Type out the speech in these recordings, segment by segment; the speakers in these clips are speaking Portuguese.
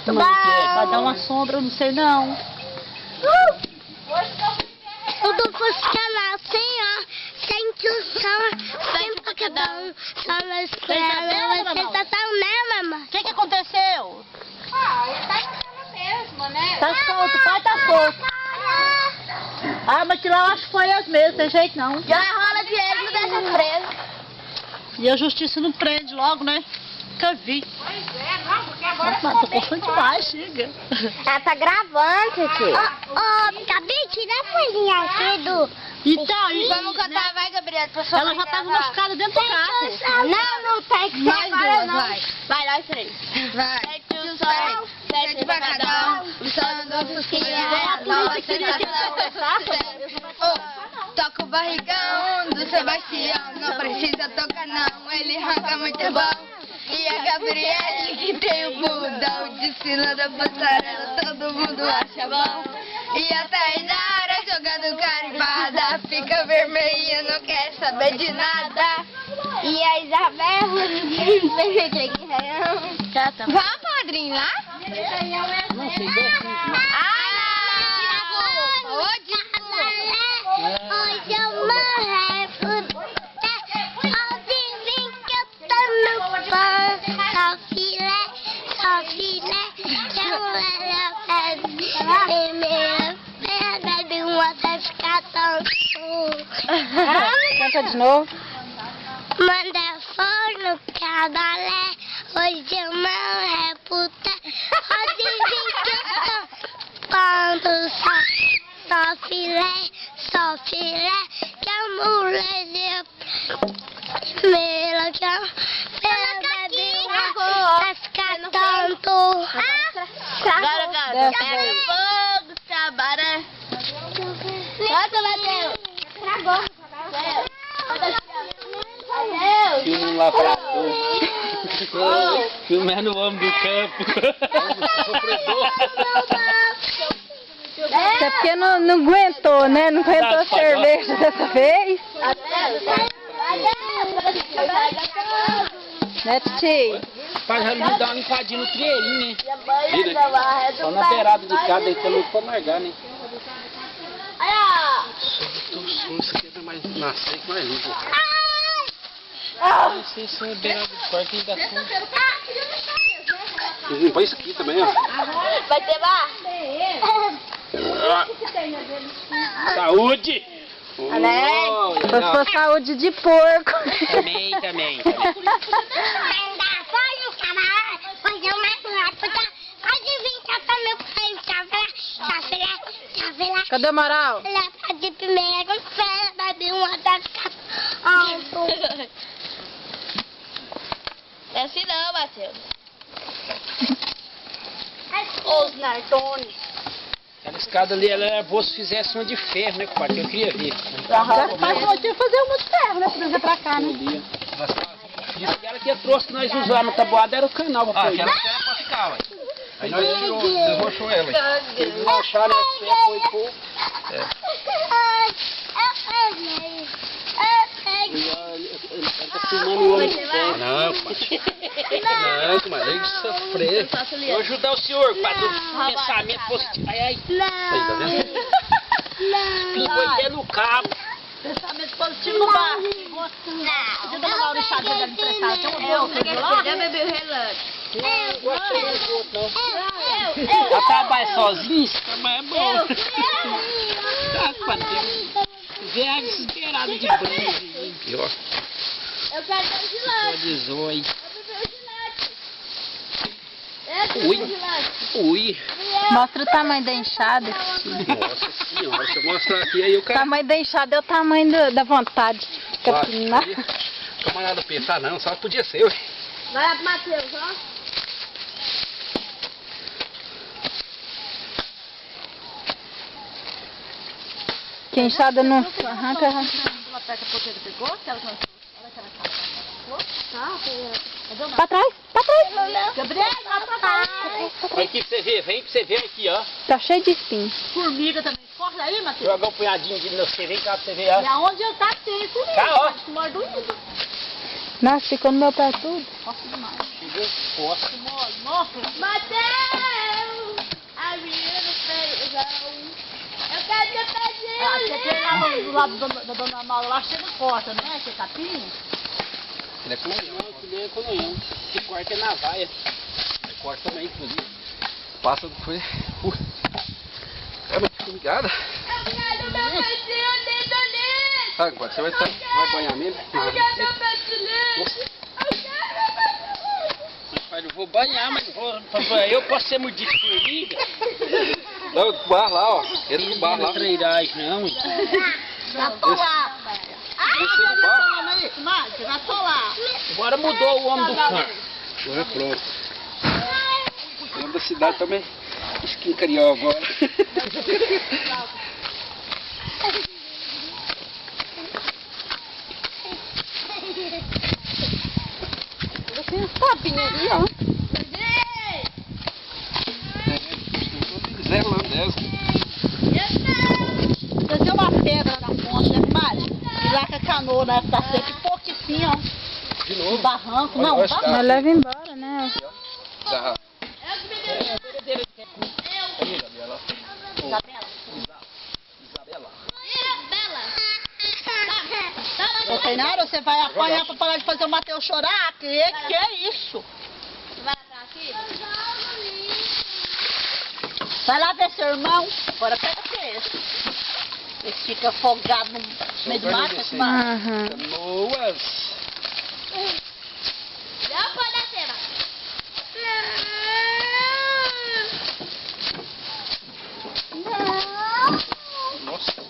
Vai dar uma sombra, não sei não. Tudo funciona assim, ó. Sem instrução, sem pancadão. Só na escola, uma sensação, né, mamãe? O que aconteceu? Ele tá escutando mesmo, né? Tá solto, o pai tá solto. Ah, mas que lá eu acho que foi as mesmas, tem jeito não. Já rola dinheiro, não deixa preso. E a justiça não prende logo, né? Nunca vi. Pois é, não, porque agora... Nossa, mas tô confuso demais, chega. Ela tá gravando, tio. Ô, Gabi, tira a folhinha aqui do... Então, e Vamos cantar, vai, Gabriela, pra sua ela já tava machucada dentro do carro. Não tem que ser agora, não. Vai, nós três. Vai. Sete o sol, sete bacadão, o som do fusquinha, nova sensação. Toca o barrigão do Sebastião, não precisa tocar não, ele arranca muito bom. E a Gabriele que tem o bundão, desfilando a passarela, todo mundo acha bom. E a Tainara jogando carimbada, fica vermelha, não quer saber de nada. E a Isabela, vá, padrinho, lá? Não sei ver. Hoje eu morri por adivinha que eu tô no pão. Só filé, que eu era primeira bebe uma das catão. Canta de novo. Manda forno, cabalé, hoje eu morri por adivinha que eu tô quando só filé, que a mulher primeira que eu bebi uma casca tanto. Agora, pega fogo, cabaré. Volta, Matheus. Travou. Filme lavrador. Filme é no homem do campo. É porque não aguentou, né? Não aguentou a cerveja dessa vez. Né, Titi? Faz já me dar uma limpadinha no trieirinho, né? Vira aqui. Só na beirada de cada aí, pelo pra largar, né? Isso aqui é mais nascer mais limpo. Não sei se é beirada de quarto ainda assim. Limpar isso aqui também, ó. Vai ter bar? Saúde! Se for saúde de porco. Também. Cadê o Amaral? De primeira, bebi uma das alto. É assim não, Matheus. Os nartones. Aquela escada ali, ela era boa se fizesse uma de ferro, né, compadre? Que eu queria ver. Já faz motivo fazer uma de ferro, né? Pra trazer pra cá, né? Isso que ela que trouxe nós usar na tabuada era o canal. Aquela que era pra ficar, ué. Aí nós derrochou ela. Eles não acharam, né, que foi pouco. Ele tá filmando o homem de ferro. Não, mas tem que sofrer. Vou ajudar o senhor, para o pensamento positivo. Ai. Aí, tá vendo? Pingou até no cabo. Pensamento positivo no bar. Podia dar uma lixadinha dela emprestada. Tem um outro lá. Já bebeu relance. Ela trabalha sozinha, isso também é bom. Tá, padrinho. Vê a desesperada de brinde. Pior. Eu quero ter gilete. Pode zoar. Ui. Ui. Mostra o tamanho da enxada. Nossa senhora, se eu mostrar aqui, aí o O cara... tamanho da enxada é o tamanho da vontade. Capinar. O camarada pensar, não, só podia ser, ué. Vai lá pro Matheus, ó. Que a enxada não arranca. Uma peça que você pegou, aquela que ela Pra trás. Gabriel, vai pra trás. Olha aqui pra você ver, vem pra você ver aqui, ó. Tá cheio de espinho. Formiga também. Corre aí, Matheus. Jogar um punhadinho de você, vem cá pra você ver, ó. E aonde eu tá, tem formiga. Cá, ó. Morde do ídolo. Nossa, ficou no meu pé tudo. Nossa, demais. Chegou, posso. Nossa. Matheus! lá da Dona Maura, lá chega e corta, né? Esse capim. Ele é com Ele é colonhão. Que corta é na vaia. Ele corta também, inclusive. Passa do foi. É muito formigada. Tá, agora você vai banhar mesmo? Mas eu vou banhar, mas não vou. Pra banhar eu posso ser mordido de formiga? Não, do bar lá, ó. Entra no bar lá. Trairagem, não. Já tô lá. Descer no bar. Falando isso, Márcia, já tô lá. Agora mudou o homem do campo. Agora pronto. O homem da cidade também esquincariou agora. Tem uns copinhos ali, ó. Fazer uma pedra na ponte, né, Márcia? E lá com a canoa na época da seca, e pouquinho, ó. De No novo. barranco. Olha, Não, olha barranco. Mas leva embora, né? Já. Ô, Tainara, você vai apanhar pra parar de fazer o Matheus chorar? Que é isso? Vai lá ver seu irmão. Agora pega esse. Ele fica afogado no meio do mato, esse mato. Aham. Canoas. Nossa.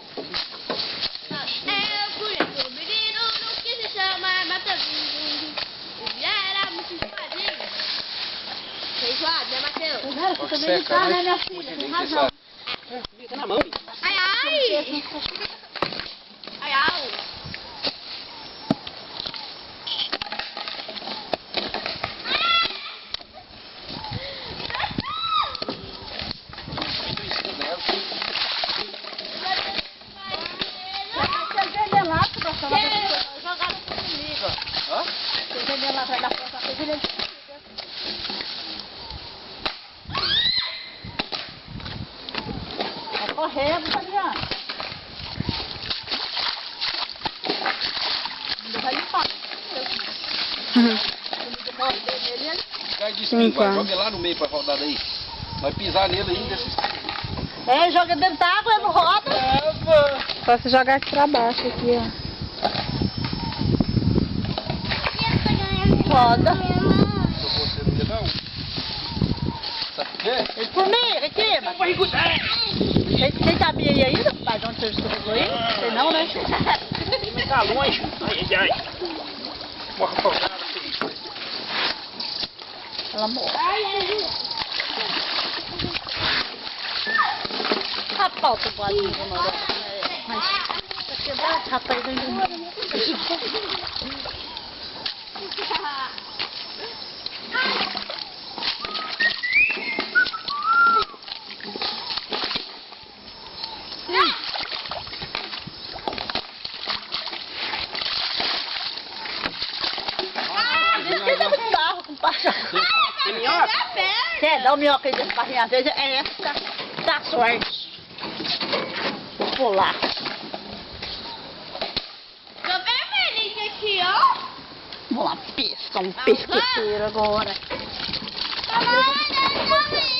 Tainara, você também não tá, né, minha filha? Tem razão. Fica na mão. Ai, ai! Ai, ai! Você vender lá, que você vai jogar comigo. Hã? Você vender lá atrás da porta, você vender. Vai correndo, Fabiana. Ainda vai limpar. Cai de espinho, vai. Joga ele lá no meio pra rodar daí. Vai pisar nele ainda. É, joga dentro d'água, não roda. Só se jogar aqui pra baixo, aqui, ó. Roda. Você não ia não? Sabe por quê? Ele comigo, aqui, mas... Você sabia aí ainda, pai, de onde você escorregou aí? Sei não, né? Mas tá longe. Ai, ai, ai. Morra afogada. Ela morre. A pauta pode ir, mas pra quebrar, rapaz, ainda não. Esquenta com carro, com paixão. Tem minhoca? Quer dar o minhoca aí desse carrinho? Às vezes é essa da sorte. Vou pular. Tô vermelhinho aqui, ó. Vamos lá, pesca, um pesqueteiro agora. Mamãe, deixa eu ver.